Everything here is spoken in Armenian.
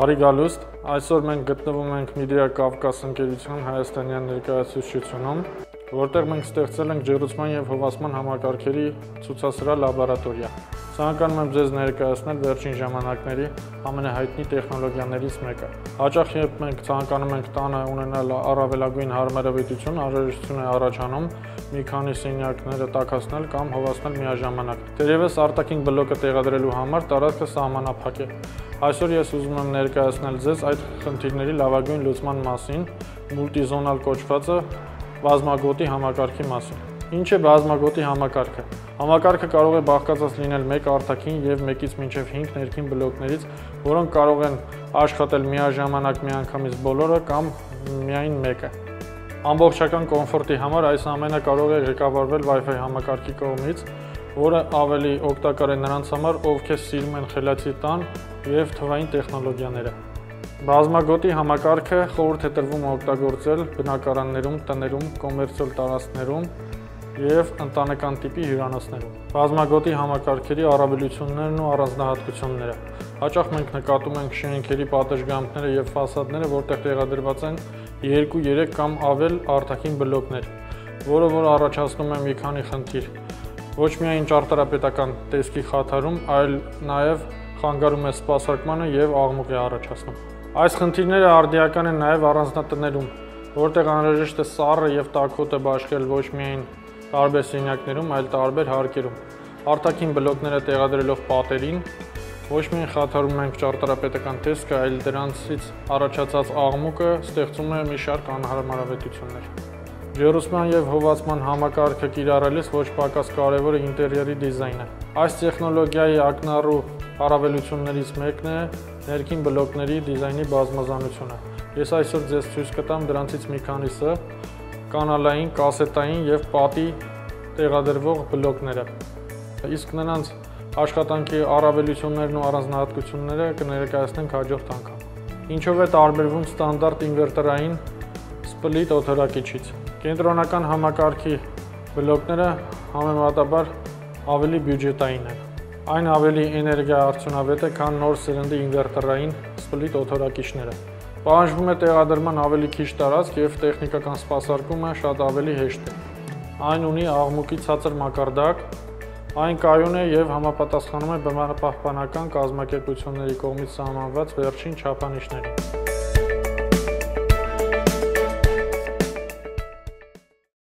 Բարի գալուստ, այսօր մենք գտնվում ենք Media Կավկաս ընկերության հայաստանյան ներկայացուցչությունում, որտեղ մենք ստեղծել ենք ջեռուցման և հովացման համակարգերի ցուցասրահ լաբորատորիա։ Ցանկանում եմ ձեզ ներկայացնել վերջին ժամանակների ամենահայտնի տեխնոլոգիաներից մեկը։ Հաճախ երբ մենք ցանկանում ենք տանը ունենալ առավելագույն հարմարավետություն, անհրաժեշտություն է առաջանում մի քանի սենյակները տաքացնել կամ հովացնել միաժամանակ։ Թերևս արտաքին բլոկը տեղադրելու համար տարածքը սահմանափակ է։ Այսօր ես ուզում եմ ներկայացնել ձեզ այդ խնդիրների լավագույն լուծման մասին, մուլտիզոնալ կոչվածը բազմագոտի համակարգի մասին։ Ինչ է բազմագոտի համակարգը։ Համակարգը կարող է բաղկացած լինել մեկ արտաքին և մեկից մինչև 5 ներքին բլոկներից, որոնք կարող են աշխատել միաժամանակ միանգամից բոլորը կամ միայն մեկը։ Ամբողջական կոմֆորտի համար այս ամենը կարող է ղեկավարվել Wi-Fi համակարգի կողմից, որը ավելի օգտակար է նրանց համար, ովքեր սիրում են խելացի տան և թվային տեխնոլոգիաները։ Բազմագոտի համակարգը խորհուրդ է տրվում օգտագործել բնակարաններում, տներում, կոմերցիոն տարածքներում և ընտանեկան տիպի հյուրանոցներում։ Բազմագոտի համակարգերի առավելություններն ու առանձնահատկությունները։ Հաճախ մենք նկատում ենք շենքերի պատշգամբները և ֆասադները, որտեղ տեղադրված են 2-3 կամ ավել արտաքին բլոկներ, որը առաջացնում է մի քանի խնդիր։ Ոչ միայն ճարտարապետական տեսքի խաթարում, այլ նաև խանգարում է սպասարկմանը և աղմուկ է առաջացնում։ Այս խնդիրները արդիական են նաև առանձնատներում, որտեղ անհրաժեշտ է սառը և տաք հոտը բաշխել ոչ միայն տարբեր սենյակներում, այլ տարբեր հարկերում։ Արտաքին բլոկները տեղադրելով պատերին, ոչ միայն խաթարում ենք ճարտարապետական տեսքը, այլ դրանցից առաջացած աղմուկը ստեղծում է մի շարք անհարմարավետություններ։ Ջեռուցման և հովացման համակարգը կիրառելիս ոչ պակաս կարևոր է ինտերիերի դիզայնը։ Այս տեխնոլոգիայի ակնառու առավելություններից մեկն է ներքին բլոկների դիզայնի բազմազանությունը։ Ես այսօր ձեզ ցույց կտամ դրանցից մի քանիսը՝ կանալային, կասետային և պատի տեղադրվող բլոկները։ Իսկ նրանց աշխատանքի առավելություններն ու առանձնահատկությունները կներկայացնենք հաջորդ անգամ։ Ինչով է տարբերվում ստանդարտ ինվերտորային սպլիտ օդորակիչից։ Կենտրոնական համակարգի բլոկները համեմատաբար ավելի բյուջետային են։ Այն ավելի էներգիա արդյունավետ է, քան նոր սերնդի ինվերտորային սպլիտ օդորակիչները։ Պահանջվում է տեղադրման ավելի քիչ տարածք և տեխնիկական սպասարկումը շատ ավելի հեշտ է։ Այն ունի աղմուկի ցածր մակարդակ, այն կայուն է և համապատասխանում է բնապահպանական կազմակերպությունների կողմից սահմանված վերջին չափանիշներին։